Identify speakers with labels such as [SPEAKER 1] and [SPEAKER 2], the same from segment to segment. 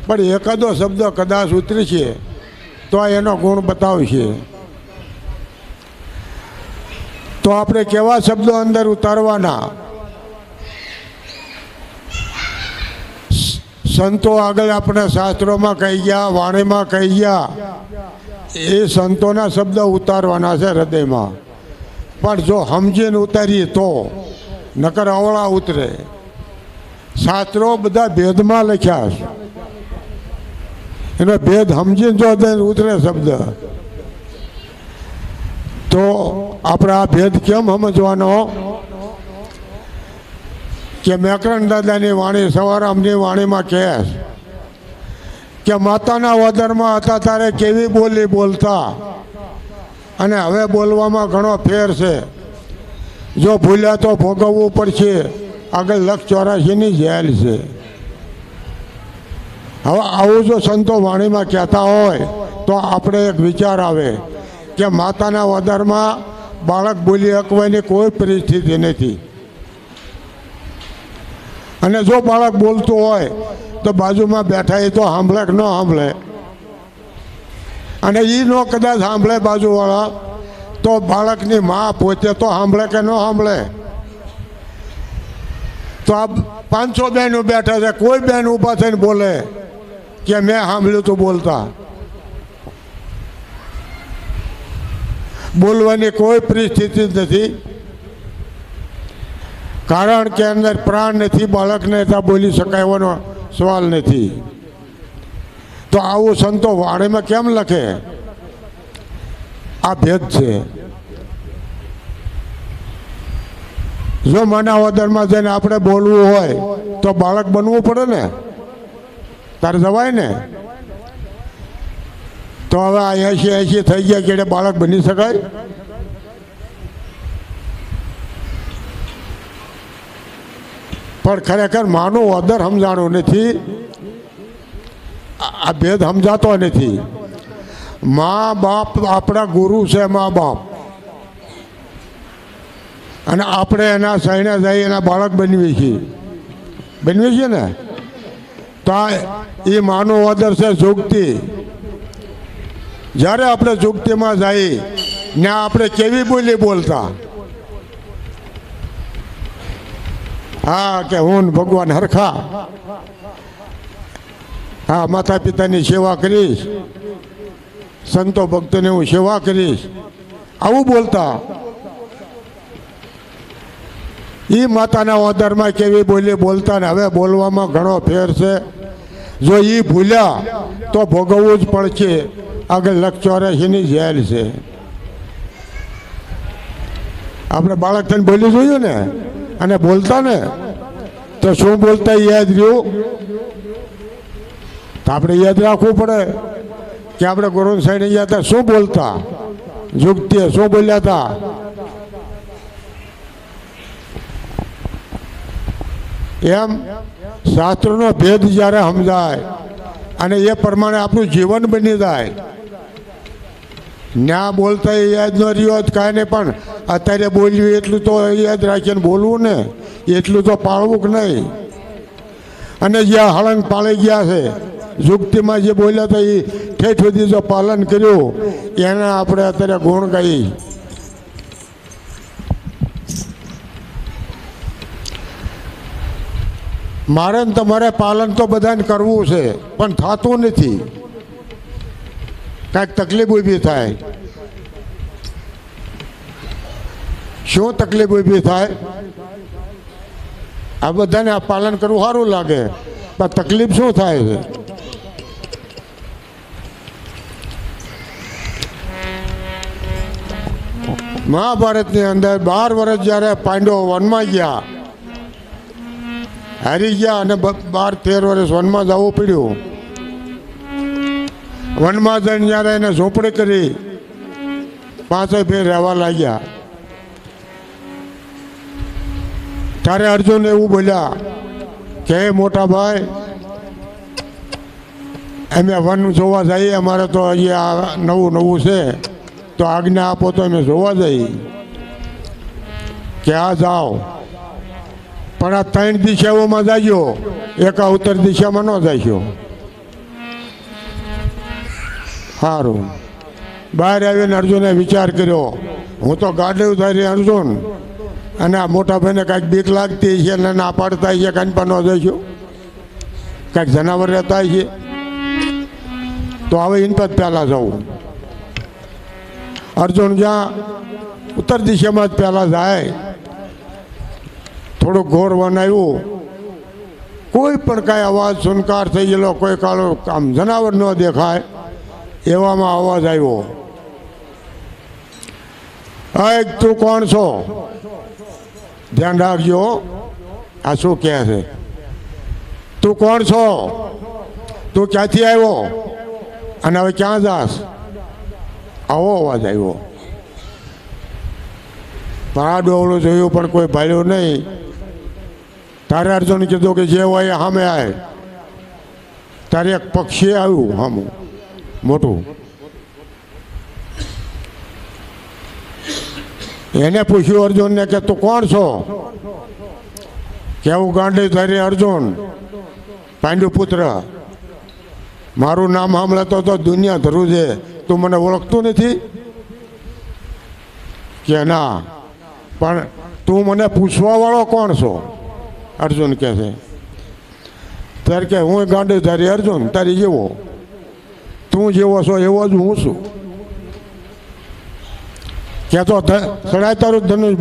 [SPEAKER 1] પણ એકાદો શબ્દ કદાચ ઉતરશે તો એનો ગુણ બતાવશે. તો આપણે કેવા શબ્દો અંદર ઉતારવાના? સંતો આગળ આપણે શાસ્ત્રોમાં કહી ગયા, વાણીમાં કહી ગયા, એ સંતોના શબ્દ ઉતારવાના છે હૃદયમાં. પણ જો સમજીને ઉતારીએ તો, નકર અવળા ઉતરે. શાસ્ત્રો બધા ભેદમાં લખ્યા છે, એનો ભેદ સમજીને જો ઉતરે શબ્દ, તો આપણે આ ભેદ કેમ સમજવાનો? કે મેકરણ દાદાની વાણી, સવારામની વાણીમાં કહે કે માતાના વદરમાં હતા ત્યારે કેવી બોલી બોલતા, અને હવે બોલવામાં ઘણો ફેર છે. જો ભૂલ્યા તો ભોગવવું પડશે, આગળ 184ની જેલ છે. હવે આવું જો સંતો વાણીમાં કહેતા હોય તો આપણે એક વિચાર આવે કે માતાના વદરમાં બાળક બોલી શકવાની કોઈ પરિસ્થિતિ નથી. અને જો બાળક બોલતું હોય તો બાજુમાં બેઠા એ તો સાંભળે કે ન સાંભળે, અને એ નો કદાચ સાંભળે બાજુવાળા, તો બાળકની મા પોતે તો સાંભળે કે ન સાંભળે? તો આ 500 બહેનો બેઠા છે, કોઈ બહેન ઊભા થઈને બોલે કે મેં સાંભળ્યું તું બોલતા? બોલવાની કોઈ પરિસ્થિતિ જ નથી, કારણ કે અંદર પ્રાણ નથી. બાળકને ત્યાં બોલી શકાય એવાનો સવાલ નથી. તો આવું સંતો વાણીમાં કેમ લખે? આ ભેદ છે. જો માનવદરમાં જઈને આપણે બોલવું હોય તો બાળક બનવું પડે ને, તારે જવાય ને. તો હવે આ 80 થઈ ગયા કે બાળક બની શકાય? પણ ખરેખર માનું અદર સમજાણું નથી, આ ભેદ સમજાતો નથી. મા બાપ આપણા ગુરુ છે, મા બાપ, અને આપણે એના સૈણે જઈ એના બાળક બનીએ છીએ ને. તો એ માનો અદર છે જુગતી. જ્યારે આપણે જુગતીમાં જઈએ ને આપણે કેવી બોલી બોલતા, હા કે હું ભગવાન હરખા, હા માતા પિતાની સેવા કરીશ, સંતો ભક્તોની હું સેવા કરીશ, આવું બોલતા. એ માતાના ઓદરમાં કેવી બોલી બોલતા, ને હવે બોલવામાં ઘણો ફેર છે. જો એ ભૂલ્યા તો ભોગવવું જ પડશે, આગળ 184ની જેલ છે. આપણે બાળક થઈને બોલી જોયું ને, અને બોલતા ને તો શું બોલતા યાદ રહ્યું? તો આપણે યાદ રાખવું પડે કે આપણે ગુરુ સાહેબ ગયા હતા શું બોલતા, જુગતીએ શું બોલ્યા હતા. એમ શાસ્ત્રોનો ભેદ જ્યારે સમજાય અને એ પ્રમાણે આપણું જીવન બની જાય, ના બોલતા એ યાદ ન રહ્યો કાંઈ નહીં, પણ અત્યારે બોલ્યું એટલું તો યાદ રાખીને બોલવું ને, એટલું તો પાળવું કે નહીં. અને જ્યાં હળંગ પાળી ગયા છે, જુગતીમાં જે બોલ્યા હતા એ ઠેઠ સુધી જો પાલન કર્યું, એને આપણે અત્યારે ગુણ ગાઈ. મારે ને તમારે પાલન તો બધાને કરવું છે, પણ થતું નથી. કાંઈક તકલીફ ઊભી થાય. શું તકલીફ ઊભી થાય? આ બધાને આ પાલન કરવું સારું લાગે, પણ તકલીફ શું થાય છે? મહાભારતની અંદર 12 વર્ષ જ્યારે પાંડવો વનમાં ગયા, હારી ગયા, અને 12-13 વર્ષ વનમાં જવું પડ્યું. વનમાં જઈને જ્યારે એને ઝૂંપડી કરી, 5 ફેર રહેવા લાગ્યા. ત્યારે અર્જુન એવું બોલ્યા કે મોટા ભાઈ, અમે વન જોવા જઈએ, અમારે તો અહીંયા નવું છે, તો આજ્ઞા આપો તો અમે જોવા જઈએ. કે આ જાઓ, પણ આ 3 દિશાઓમાં જાજો, એક ઉત્તર દિશામાં ન જાશો. સારું. બહાર આવીને અર્જુને વિચાર કર્યો, હું તો ગાડી ઉતારી અર્જુન, અને આ મોટા ભાઈને કાંઈક બીક લાગતી છે ને ના પાડતા છે, કાંઈ પણ ન જઈશું, કાંઈક જનાવર રહેતા છે, તો હવે ઇન પર પહેલાં જવું. અર્જુન જ્યાં ઉત્તર દિશામાં જ પહેલાં જાય, થોડુંક ઘોર વન આવ્યું, કોઈ પણ કાંઈ અવાજ સુનકાર થઈ ગયેલો, કોઈ કાળો આમ જનાવર ન દેખાય એવામાં અવાજ આવ્યો, તું કોણ છો? ધ્યાન રાખજો, આ શું કહે છે? તું કોણ છો? તું ક્યાંથી આવ્યો અને હવે ક્યાં જાસ? આવો અવાજ આવ્યો. પણ આ ડોવલું જોયું પણ કોઈ ભાળ્યું નહીં. તારે અર્જુન કીધું કે જે હોય સામે આવે. તારે એક પક્ષી આવ્યું સામું મોટું, એને પૂછ્યું અર્જુનને કે તું કોણ છો? કેવું ગાંડી તારી અર્જુન, પાંડુ પુત્ર, મારું નામ સાંભળતો તો દુનિયા ધરું છે, તું મને ઓળખતું નથી? કે ના, પણ તું મને પૂછવા વાળો કોણ છો? અર્જુન કહે છે. ત્યારે કે હું ગાંડી તારી અર્જુન, તારી જેવો, તું જેવો છો એવો જ હું છું. કે તો સડાય તારું ધનુષ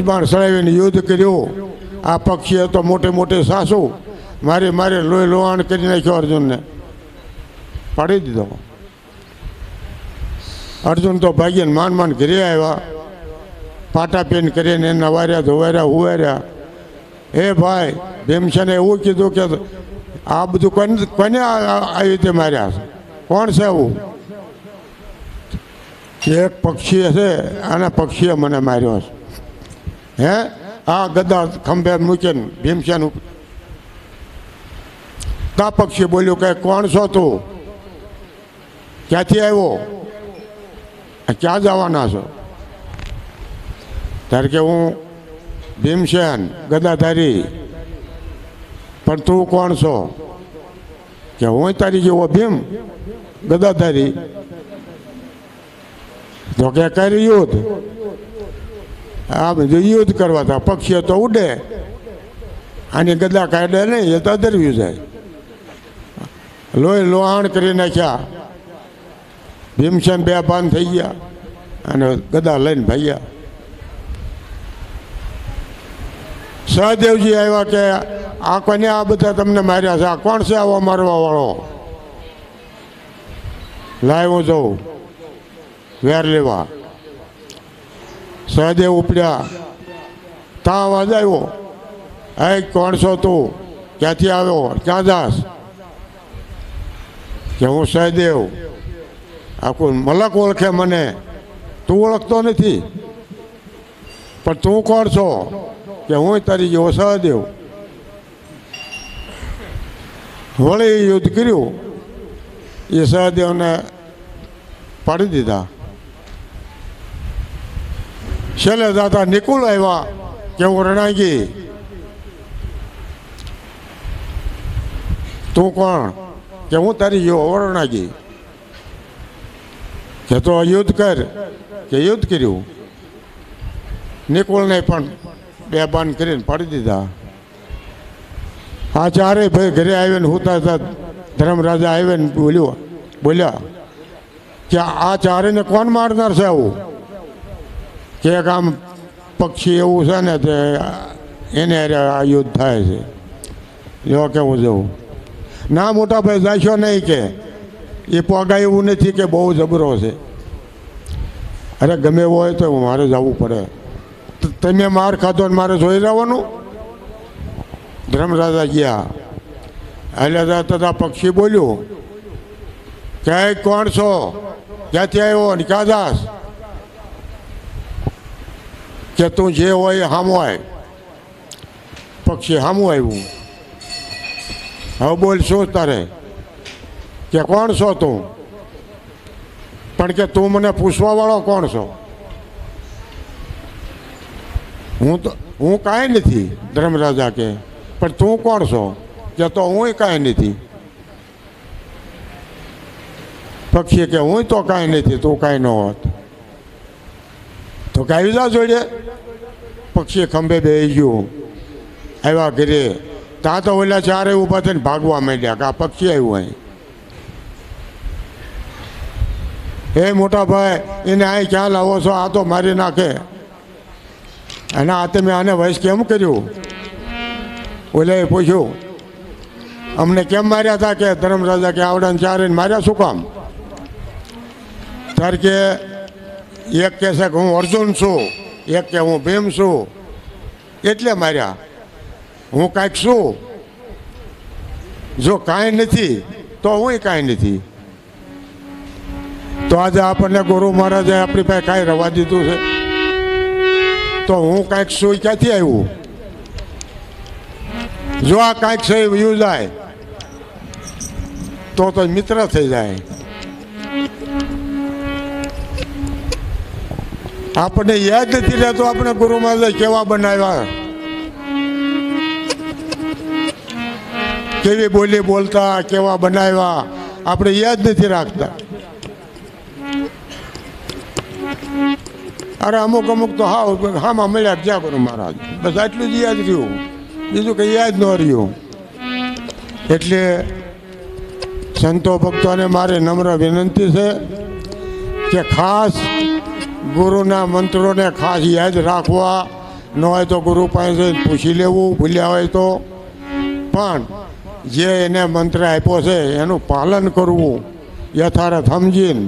[SPEAKER 1] બાણ સડાવીને યુદ્ધ કર્યું. આ પક્ષીએ તો મોટી મોટી સાસુ મારી લોહી લોહાણ કરી નાખ્યો, અર્જુનને પાડી દીધો. અર્જુન તો ભાગ્યને માન ઘરે આવ્યા, પાટા પેન કરીને નવાર્યા ધોવાર્યા હુવાર્યા. એ ભાઈ ભીમસેને એવું કીધું કે આ બધું કોને આવી રીતે માર્યા છે? કોણ છે એવું? એક પક્ષી છે, અને પક્ષીએ મને માર્યો છે. હે, આ ગદા ખંભે મૂકીને ભીમસેન તા પક્ષી બોલ્યું કે કોણ છો તું? ક્યાંથી આવ્યો? ક્યાં જવાના છો? ત્યારે કે હું ભીમસેન ગદાધારી. પણ તું કોણ છો? કે હું તારી જેવો ભીમ ગદાધારી. તો કે કરી યુદ્ધ. આ બધું યુદ્ધ કરવા હતા. પક્ષીઓ તો ઉડે, આની ગદા કાઢે નહીં, એ તો અધરવ્યું જાય. લોહી લોહાણ કરી નાખ્યા. ભીમસેન બેભાન થઈ ગયા અને ગદા લઈને ભાગ્યા. સહદેવજી આવ્યા કે આ કોને આ બધા તમને માર્યા છે? આ કોણ છે આવો મારવા વાળો? લાય હું જઉં વેર લેવા. સહદેવ ઉપડ્યા, તા અવાજ આવ્યો, એ કોણ છો તું? ક્યાંથી આવ્યો? ક્યાં જાસ? કે હું સહદેવ. આખું મલક ઓળખે મને, તું ઓળખતો નથી. પણ તું કોણ છો? કે હું તારી જેવો સહદેવ. વળી યુદ્ધ કર્યું, એ સહદેવને પાડી દીધા. છેલ્લે દાદા નિકુલ આવ્યા કે હું રણાંગી. તું કોણ? કે હું તારી જેવો રણાંગી. કે તો યુદ્ધ કર. કે યુદ્ધ કર્યું. નિકુલને પણ બેભાન કરીને પાડી દીધા. આ ચારેય ભાઈ ઘરે આવીને હુતા હતા. ધર્મરાજા આવીને બોલ્યા કે આ ચારેયને કોણ મારનાર છે આવું? કે એક આમ પક્ષી એવું છે ને તે એને આ યુદ્ધ થાય છે. જો કે હું જવું. ના મોટા ભાઈ જાશો નહીં, કે એ પોગાય એવું નથી કે બહુ જબરો છે. અરે ગમે એવો હોય તો મારે જવું પડે. તમે માર ખાધો ને મારે જોઈ રહેવાનું? ધર્મરાજા ગયા. એટલે જતા પક્ષી બોલ્યું કે કોણ છો? ક્યાંથી આવ્યો ને ક્યાં જાસ? કે તું જે હોય એ સામું આય. પક્ષી સામું આવ્યું. હવે બોલ શું તારે? કે કોણ છો તું? પણ કે તું મને પૂછવા વાળો કોણ છો? હું કાંઈ નથી. ધર્મરાજા કે પણ તું કોણ છો? કે તો હું કાંઈ નથી. પક્ષી કે હું તો કાંઈ નથી, તું કાંઈ ન હોત તો કે આવી જા જોડે. પક્ષી ખંભે બેસી ગયું, આવ્યા ઘરે. ત્યાં તો ઓલા ચારે ઊભા થઈને ભાગવા માંડ્યા કે આ પક્ષી આવ્યું અહીં. એ મોટા ભાઈ એને અહીં ક્યાં લાવો છો, આ તો મારી નાખે. અને આ તમે આને વયસ કેમ કર્યું? ઓલે પૂછ્યું અમને કેમ માર્યા હતા? કે ધર્મરાજા કે આવડાને ચારે માર્યા શું કામ? ત્યારે કે એક કહે છે કે હું અર્જુન છું, એક કે હું ભીમ છું, એટલે માર્યા. હું કાંઈક છું, જો કાંઈ નથી તો હું કાંઈ નથી. તો આજે આપણને ગુરુ મહારાજે આપણી પાસે કાંઈ રવા દીધું છે? તો હું કાંઈક છું ક્યાંથી આવ્યું? જો આ કાંઈક છે વયું જાય તો મિત્ર થઈ જાય. આપણને યાદ નથી રહેતો આપણે ગુરુ મહારાજ કેવા બનાવ્યા, કેવી બોલી બોલતા, કેવા બનાવ્યા, આપણે યાદ નથી રાખતા. અરે અમુક અમુક તો હામાં મળ્યા જ્યાં ગુરુ મહારાજ, બસ આટલું જ યાદ રહ્યું, બીજું કંઈ યાદ ન રહ્યું. એટલે સંતો ભક્તોને મારી નમ્ર વિનંતી છે કે ખાસ ગુરુના મંત્રોને ખાસ યાદ રાખવા. ન હોય તો ગુરુ પાસે પૂછી લેવું, ભૂલ્યા હોય તો. પણ જે એને મંત્ર આપ્યો છે એનું પાલન કરવું યથાર્થ સમજીને.